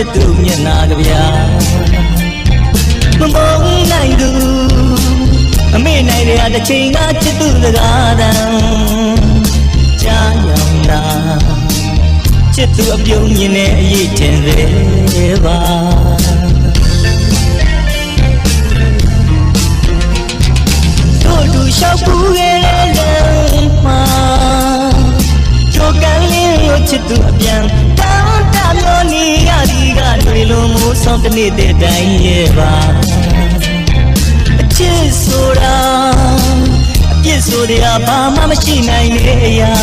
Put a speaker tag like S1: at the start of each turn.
S1: စ်သူမျက်နာကြဗျာမမုန်းနိုင်သူအမေနိုင်တဲ့အတစ်ချိန်ကချစ်သူစကားတန်ကြားရောင်တာချစ်သူအပြုံးမြင်တဲ့အရေးထင်သေးပါတို့သူလျှောက်ပူခဲ့တဲ့လမ်းမှာကြိုကန်လင်းလို့ချစ်သူအပြန်တောင်းတမျိုးနေရသည်ကတွေ့လို့မိုးဆောင်တစ်နေ့တည်းတိုင်းရဲ့ပါအချစ်ဆိုတာအပြစ်ဆိုတရားဘာမှမရှိနိုင်တဲ့အရာ